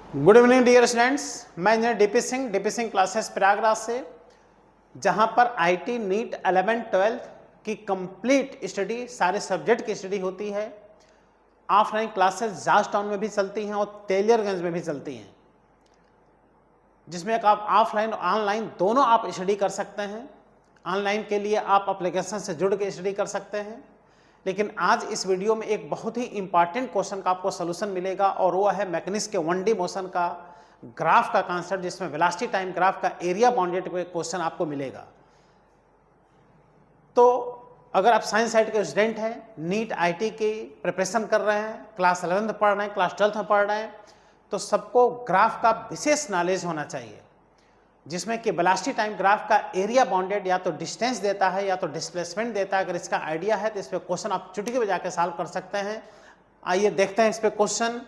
Good evening dear students, मैं engineer DP Singh classes Prayagraj से, जहां पर आईटी नीट 11-12 की कंप्लीट स्टडी, सारे सब्जेक्ट की स्टडी होती है। ऑफलाइन क्लासेस जॉर्ज टाउन में भी चलती हैं और तेलियरगंज में भी चलती हैं, जिसमें आप ऑफलाइन और ऑनलाइन दोनों आप स्टडी कर सकते हैं। ऑनलाइन के लिए आप एप्लीकेशन से जुड़ के स्टडी कर सकते हैं, लेकिन आज इस वीडियो में एक बहुत ही इंपॉर्टेंट क्वेश्चन का आपको सोल्यूशन मिलेगा और वो है मैकेनिक्स के 1D मोशन का ग्राफ का कॉन्सेप्ट, जिसमें वेलोसिटी टाइम ग्राफ का एरिया बाउंडेड क्वेश्चन आपको मिलेगा। तो अगर आप साइंस साइड के स्टूडेंट हैं, नीट आईटी की प्रिपरेशन कर रहे हैं, क्लास 11th पढ़ रहे हैं, क्लास 12th में पढ़ रहे हैं, तो सबको ग्राफ का विशेष नॉलेज होना चाहिए, जिसमें कि वेलोसिटी टाइम ग्राफ का एरिया बाउंडेड या तो डिस्टेंस देता है या तो डिस्प्लेसमेंट देता है। अगर इसका आइडिया है तो इस पे क्वेश्चन आप चुटकी बजा के सॉल्व कर सकते हैं। आइए देखते हैं इस पे क्वेश्चन।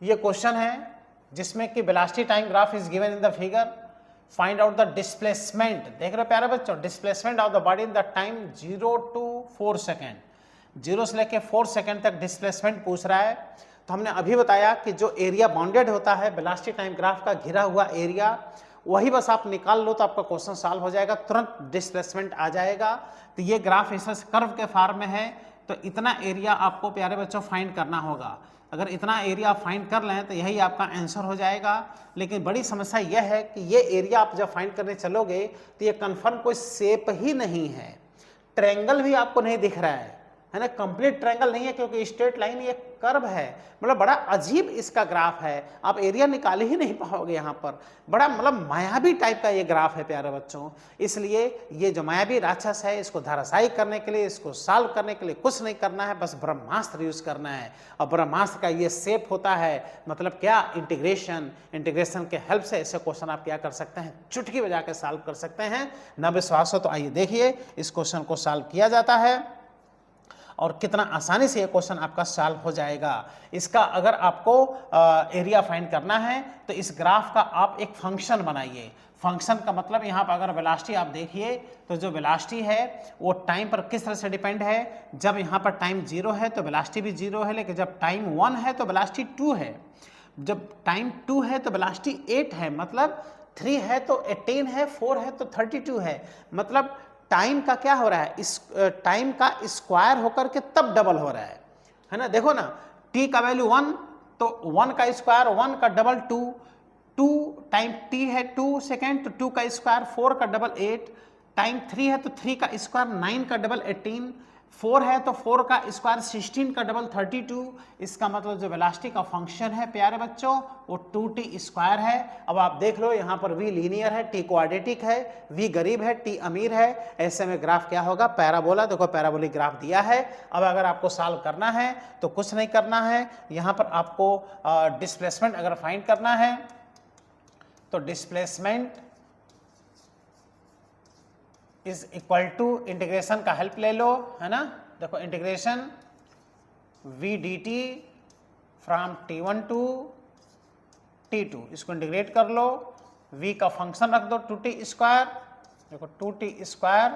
ये क्वेश्चन है जिसमें कि velocity time graph is given in the figure, find out the displacement. देख रहे हो प्यारे बच्चों, displacement of the body in the time 0 to 4 second, 0 से लेके 4 सेकेंड तक डिस्प्लेसमेंट पूछ रहा है। तो हमने अभी बताया कि जो एरिया बाउंडेड होता है वेलोसिटी टाइम ग्राफ का घिरा हुआ एरिया, वही बस आप निकाल लो तो आपका क्वेश्चन सॉल्व हो जाएगा, तुरंत डिस्प्लेसमेंट आ जाएगा। तो ये ग्राफ इस कर्व के फॉर्म में है, तो इतना एरिया आपको प्यारे बच्चों फाइंड करना होगा। अगर इतना एरिया आप फाइंड कर लें तो यही आपका आंसर हो जाएगा। लेकिन बड़ी समस्या यह है कि ये एरिया आप जब फाइंड करने चलोगे तो ये कन्फर्म कोई शेप ही नहीं है, ट्रायंगल भी आपको नहीं दिख रहा है ना, कंप्लीट ट्रायंगल नहीं है, क्योंकि स्ट्रेट लाइन ये कर्व है। मतलब बड़ा अजीब इसका ग्राफ है, आप एरिया निकाल ही नहीं पाओगे यहाँ पर। बड़ा मतलब मायावी टाइप का ये ग्राफ है प्यारे बच्चों। इसलिए ये जो मायावी राक्षस है, इसको धराशायी करने के लिए, इसको सॉल्व करने के लिए कुछ नहीं करना है, बस ब्रह्मास्त्र यूज करना है। और ब्रह्मास्त्र का ये शेप होता है, मतलब क्या, इंटीग्रेशन के हेल्प से ऐसे क्वेश्चन आप क्या कर सकते हैं, चुटकी बजा के सॉल्व कर सकते हैं। न विश्वास हो तो आइए देखिए इस क्वेश्चन को सॉल्व किया जाता है और कितना आसानी से ये क्वेश्चन आपका सॉल्व हो जाएगा। इसका अगर आपको एरिया फाइंड करना है तो इस ग्राफ का आप एक फंक्शन बनाइए। फंक्शन का मतलब यहाँ पर अगर वेलोसिटी आप देखिए तो जो वेलोसिटी है वो टाइम पर किस तरह से डिपेंड है। जब यहाँ पर टाइम 0 है तो वेलोसिटी भी 0 है, लेकिन जब टाइम 1 है तो वेलोसिटी 2 है, जब टाइम 2 है तो वेलोसिटी 8 है, मतलब 3 है तो 18 है, 4 है तो 32 है। मतलब टाइम का क्या हो रहा है, इस टाइम का स्क्वायर होकर के तब डबल हो रहा है ना। देखो ना, t का वैल्यू 1 तो 1 का स्क्वायर 1 का डबल 2, 2 टाइम t है 2 सेकेंड तो 2 का स्क्वायर 4 का डबल 8, टाइम 3 है तो 3 का स्क्वायर 9 का डबल 18, 4 है तो 4 का स्क्वायर 16 का डबल 32। इसका मतलब जो वेलोसिटी का फंक्शन है प्यारे बच्चों वो 2t स्क्वायर है। अब आप देख लो यहाँ पर v लीनियर है, t क्वाड्रेटिक है, v गरीब है, t अमीर है। ऐसे में ग्राफ क्या होगा, पैराबोला। देखो पैराबोलिक ग्राफ दिया है। अब अगर आपको सॉल्व करना है तो कुछ नहीं करना है, यहाँ पर आपको डिस्प्लेसमेंट अगर फाइंड करना है तो displacement is equal to integration का हेल्प ले लो, है ना। देखो integration v dt from t1 to t2, इसको इंटीग्रेट कर लो, v का फंक्शन रख दो 2t स्क्वायर। देखो 2t स्क्वायर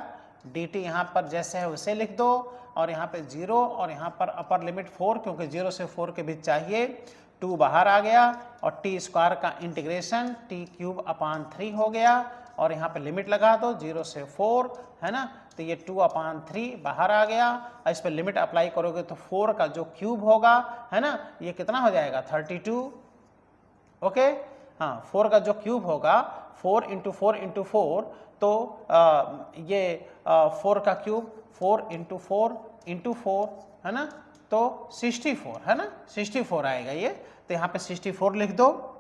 dt यहाँ पर जैसे है वैसे लिख दो, और यहाँ पे 0 और यहाँ पर अपर लिमिट 4, क्योंकि 0 से 4 के बीच चाहिए, 2 बाहर आ गया, और t स्क्वायर का इंटीग्रेशन t³ हो गया, और यहाँ पे लिमिट लगा दो 0 से 4, है ना। तो ये 2/3 बाहर आ गया, और इस पर लिमिट अप्लाई करोगे तो 4 का जो क्यूब होगा, है ना, ये कितना हो जाएगा 32। ओके, हाँ 4 का जो क्यूब होगा 4 × 4 × 4, तो ये 4 का क्यूब 4 × 4 × 4, है ना, तो 64, है ना, 64 आएगा ये। तो यहाँ पे 64 लिख दो,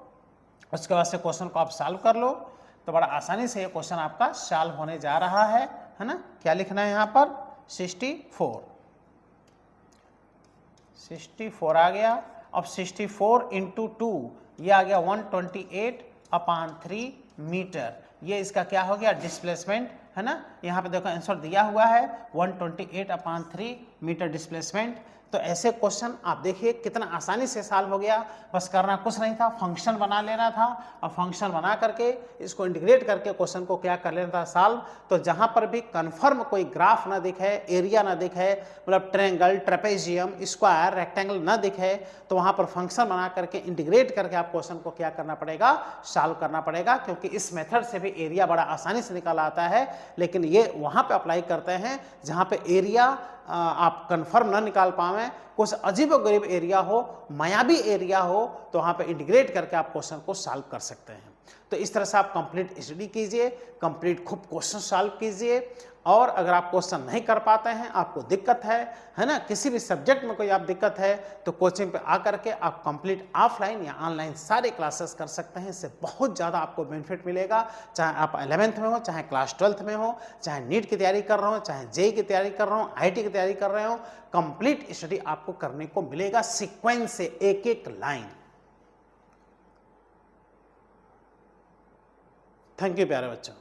उसके बाद से क्वेश्चन को आप सॉल्व कर लो, तो बड़ा आसानी से ये क्वेश्चन आपका सॉल्व होने जा रहा है ना। क्या लिखना है यहाँ पर, 64 आ गया। अब 64 × 2 ये आ गया 128/3 मीटर। ये इसका क्या हो गया, डिस्प्लेसमेंट, है ना। यहाँ पे देखो आंसर दिया हुआ है 128/3 मीटर डिस्प्लेसमेंट। तो ऐसे क्वेश्चन आप देखिए कितना आसानी से सॉल्व हो गया, बस करना कुछ नहीं था, फंक्शन बना लेना था और फंक्शन बना करके इसको इंटीग्रेट करके क्वेश्चन को क्या कर लेना था सॉल्व। तो जहां पर भी कन्फर्म कोई ग्राफ ना दिखे, एरिया ना दिखे, मतलब ट्रायंगल, ट्रेपेजियम, स्क्वायर, रेक्टेंगल ना दिखे, तो वहां पर फंक्शन बना करके इंटीग्रेट करके आप क्वेश्चन को क्या करना पड़ेगा, सॉल्व करना पड़ेगा। क्योंकि इस मेथड से भी एरिया बड़ा आसानी से निकल आता है, लेकिन ये वहां पे अप्लाई करते हैं जहां पे एरिया आप कंफर्म ना निकाल पाए, कुछ अजीबोगरीब एरिया हो, मायावी एरिया हो, तो वहां पे इंटीग्रेट करके आप क्वेश्चन को सॉल्व कर सकते हैं। तो इस तरह से आप कंप्लीट स्टडी कीजिए, कंप्लीट खूब क्वेश्चन सॉल्व कीजिए। और अगर आप क्वेश्चन नहीं कर पाते हैं, आपको दिक्कत है ना, किसी भी सब्जेक्ट में कोई आप दिक्कत है, तो कोचिंग पे आकर के आप कंप्लीट ऑफलाइन या ऑनलाइन सारे क्लासेस कर सकते हैं। इससे बहुत ज़्यादा आपको बेनिफिट मिलेगा, चाहे आप 11th में हो, चाहे क्लास 12th में हो, चाहे नीट की तैयारी कर रहे हो, चाहे जेई की तैयारी कर रहे हो, IIT की तैयारी कर रहे हो, कंप्लीट स्टडी आपको करने को मिलेगा सीक्वेंस से, एक एक लाइन। थैंक यू प्यारे बच्चों।